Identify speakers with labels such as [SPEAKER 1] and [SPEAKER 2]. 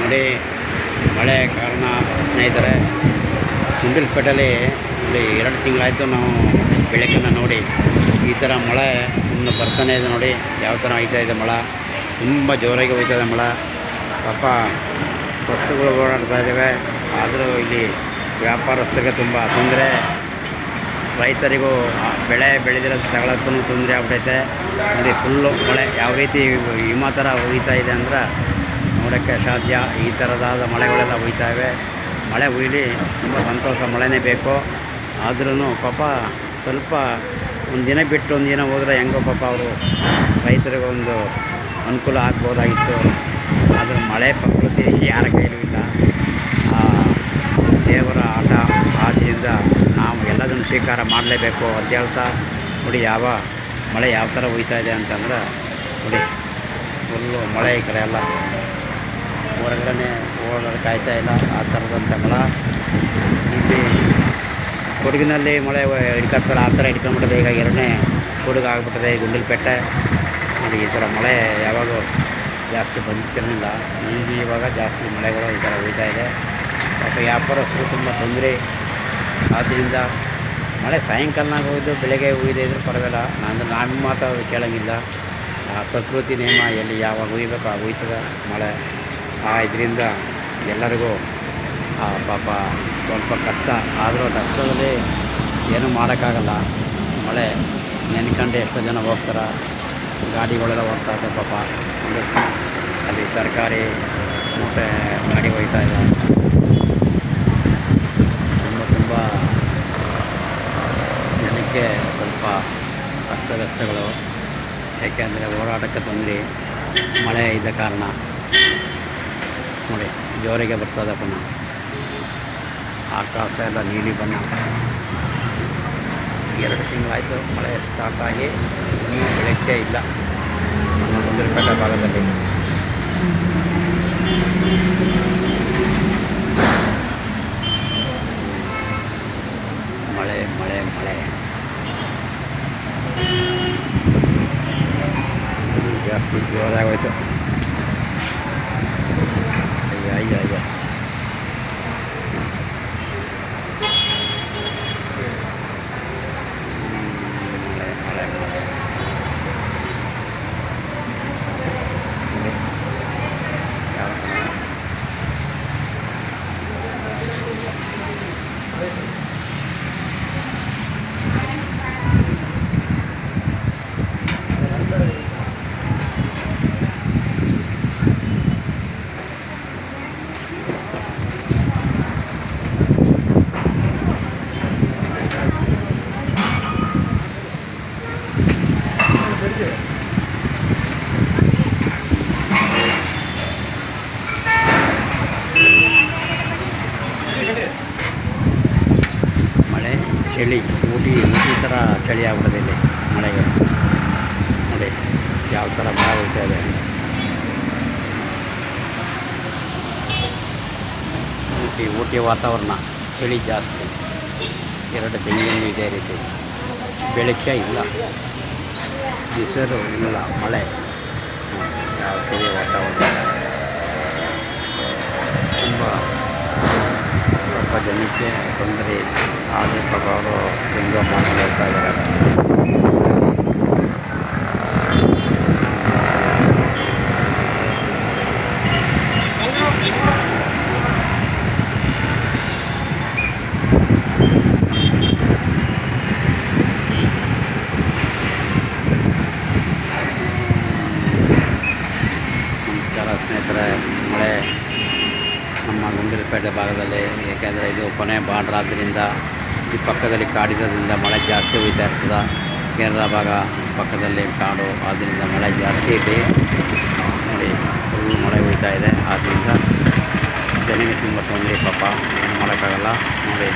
[SPEAKER 1] ನೋಡಿ ಮಳೆ ಕಾರಣ ಸ್ನೇಹಿತರೆ, ಗುಂಡಿಲ್ಪೇಟೆಯಲ್ಲಿ ನೋಡಿ 2 ತಿಂಗಳಾಯಿತು ನಾವು ಬೆಳಕನ್ನು ನೋಡಿ ಈ ಥರ ಮಳೆ ಇನ್ನು ಬರ್ತಾನೆ ಇದೆ. ನೋಡಿ ಯಾವ ಥರ ಹೋಯ್ತಾ ಇದೆ ಮಳೆ, ತುಂಬ ಜೋರಾಗಿ ಹೋಯ್ತಾ ಇದೆ ಮಳೆ. ಪಾಪ ಬಸ್ಸುಗಳು ಓಡಾಡ್ತಾ ಇದ್ದಾವೆ, ಆದರೂ ಇಲ್ಲಿ ವ್ಯಾಪಾರಸ್ಥರಿಗೆ ತುಂಬ ತೊಂದರೆ, ರೈತರಿಗೂ ಬೆಳೆ ಬೆಳೆದಿರೋದು ತಗೊಳಕ್ಕೂ ತೊಂದರೆ ಆಗ್ಬಿಟ್ಟೈತೆ. ನೋಡಿ ಫುಲ್ಲು ಮಳೆ ಯಾವ ರೀತಿ ಹಿಮ ಥರ ಹುಯ್ತಾ ಇದೆ ಅಂದ್ರೆ ನೋಡೋಕ್ಕೆ ಅಸಾಧ್ಯ. ಈ ಥರದಾದ ಮಳೆಗಳೆಲ್ಲ ಹುಯ್ತಾವೆ. ಮಳೆ ಹುಯ್ಲಿ, ತುಂಬ ಸಂತೋಷ, ಮಳೆನೇ ಬೇಕು. ಆದ್ರೂ ಪಾಪ ಸ್ವಲ್ಪ ಒಂದು ದಿನ ಬಿಟ್ಟು ಒಂದು ದಿನ ಹೋದರೆ ಹೆಂಗೋ ಪಾಪ ಅವರು ರೈತರಿಗೊಂದು ಅನುಕೂಲ ಆಗ್ಬೋದಾಗಿತ್ತು. ಆದರೆ ಮಳೆ ಪ್ರಕೃತಿ ಯಾರ ಕೈಲೂ ಇಲ್ಲ, ದೇವರ ಆಟ. ಆದ್ದರಿಂದ ನಾವು ಎಲ್ಲದನ್ನು ಸ್ವೀಕಾರ ಮಾಡಲೇಬೇಕು ಅಂತ ಹೇಳ್ತಾ ನೋಡಿ ಯಾವ ಮಳೆ ಯಾವ ಥರ ಹುಯ್ತಾ ಇದೆ ಅಂತಂದ್ರೆ ನೋಡಿ ಫುಲ್ಲು ಮಳೆ ಈ ಕಡೆ ಎಲ್ಲ ಹೊರಗಡೆ ಓಡೋದಕ್ಕೆ ಕಾಯ್ತಾ ಇಲ್ಲ, ಆ ಥರದಂಥ ಮಳೆ. ಇಲ್ಲಿ ಕೊಡಗಿನಲ್ಲಿ ಮಳೆ ಹಿಡ್ಕೊತಾರೆ, ಆ ಥರ ಹಿಡ್ಕೊಂಡ್ಬಿಟ್ಟಿದೆ. ಈಗ 2ನೇ ಕೊಡಗು ಆಗಿಬಿಟ್ಟಿದೆ ಗುಂಡಿಲ್ಪೇಟೆ. ನೋಡಿ ಈ ಥರ ಮಳೆ ಯಾವಾಗೂ ಜಾಸ್ತಿ ಬಂದಿರಲಿಲ್ಲ, ಇವಾಗ ಜಾಸ್ತಿ ಮಳೆಗಳು ಈ ಥರ ಹುಯ್ತಾ ಇದೆ. ಪಾಪ ವ್ಯಾಪಾರಸ್ಥರು ತುಂಬ ತೊಂದರೆ. ಆದ್ದರಿಂದ ಮಳೆ ಸಾಯಂಕಾಲನಾಗ ಹೋಯ್ದು ಬೆಳಗ್ಗೆ ಹುಯ್ದೇ ಇದ್ರೂ ಪರವಾಗಿಲ್ಲ, ನಾನು ಮಾತ್ರ ಕೇಳೋಂಗಿಲ್ಲ. ಪ್ರಕೃತಿ ನೇಮ, ಎಲ್ಲಿ ಯಾವಾಗ ಹುಯ್ಬೇಕು ಆಗ ಹುಯ್ತದೆ ಮಳೆ. ಇದರಿಂದ ಎಲ್ಲರಿಗೂ ಪಾಪ ಸ್ವಲ್ಪ ಕಷ್ಟ. ಆದರೂ ಕಷ್ಟದಲ್ಲಿ ಏನೂ ಮಾಡೋಕ್ಕಾಗಲ್ಲ. ಮಳೆ ನೆನ್ಕೊಂಡು ಎಷ್ಟೋ ಜನ ಹೋಗ್ತಾರೆ, ಗಾಡಿಗಳೆಲ್ಲ ಹೋಗ್ತಾ ಇರ್ತವೆ ಪಾಪ. ಅಲ್ಲಿ ತರಕಾರಿ ಮೂಟೆ ಗಾಡಿ ಹೋಗ್ತಾ ಇದೆ. ತುಂಬ ಜನಕ್ಕೆ ಸ್ವಲ್ಪ ಕಷ್ಟಗಳು, ಏಕೆಂದರೆ ಓಡಾಟಕ್ಕೆ ತೊಂದರೆ, ಮಳೆ ಇದ್ದ ಕಾರಣ. ನೋಡಿ ಜೋರಿಗೆ ಬರ್ತದೆ ಪುನಃ, ಆಕಾಶ ಎಲ್ಲ ನೀಲಿ ಬಣ್ಣ. 2 ತಿಂಗಳಾಯಿತು ಮಳೆ ಸ್ಟಾರ್ಟ್ ಆಗಿ, ಇನ್ನೂ ಬೆಳಗ್ಗೆ ಇಲ್ಲ ನಮ್ಮ ಗುಂಡಿಲ್ಪೇಟೆ ಭಾಗದಲ್ಲಿ. ಮಳೆ ಮಳೆ ಮಳೆ ಜಾಸ್ತಿ ಜೋರಾಗೋಯ್ತು. ಅಯ್ಯ ಮಳೆ ಚಳಿ, ಊಟಿ ಥರ ಚಳಿ ಆಗ್ಬಿಡೋದು ಇಲ್ಲಿ ಮಳೆಗೆ. ನೋಡಿ ಯಾವ ಥರ ಮಳೆ ಹೋಗ್ತಾ ಇದೆ. ಊಟಿ ವಾತಾವರಣ, ಚಳಿ ಜಾಸ್ತಿ. 2 ತಿಂಗಳು ಇದೇ ರೀತಿ, ಬೆಳಗ್ಗೆ ಇಲ್ಲ, ಬಿಸಿಲು ಇಲ್ಲ, ಮಳೆ. ಯಾವ ಥರ ವಾತಾವರಣ ತುಂಬ ಸ್ವಲ್ಪ ಜನಕ್ಕೆ ತೊಂದರೆ. ಆದರೆ ಪಾಪ ಅವರು ಹೆಂಗೋ ಮಾಡ್ಕೊಂಡು ಹೋಗ್ತಾ ಇದ್ದಾರೆ. ನಮಸ್ಕಾರ ಸ್ನೇಹಿತರೆ. ಮಳೆ ನಮ್ಮ ಗುಂಡಿಲ್ಪೇಟೆ ಭಾಗದಲ್ಲಿ, ಏಕೆಂದರೆ ಇದು ಕೊನೆ ಬಾರ್ಡ್ರ್ ಆದ್ದರಿಂದ ಈ ಪಕ್ಕದಲ್ಲಿ ಕಾಡಿರೋದ್ರಿಂದ ಮಳೆ ಜಾಸ್ತಿ ಹೋಗ್ತಾ ಇರ್ತದೆ. ಕೇರಳ ಭಾಗ ಪಕ್ಕದಲ್ಲಿ ಕಾಡು, ಆದ್ದರಿಂದ ಮಳೆ ಜಾಸ್ತಿ ಇದೆ. ನೋಡಿ ಫುಲ್ ಮಳೆ ಹೋಗ್ತಾ ಇದೆ. ಆದ್ದರಿಂದ ಜನರಿಗೆ ತುಂಬ ತೊಂದರೆ ಪಾಪ, ಏನು ಮಾಡೋಕ್ಕಾಗಲ್ಲ. ನೋಡಿ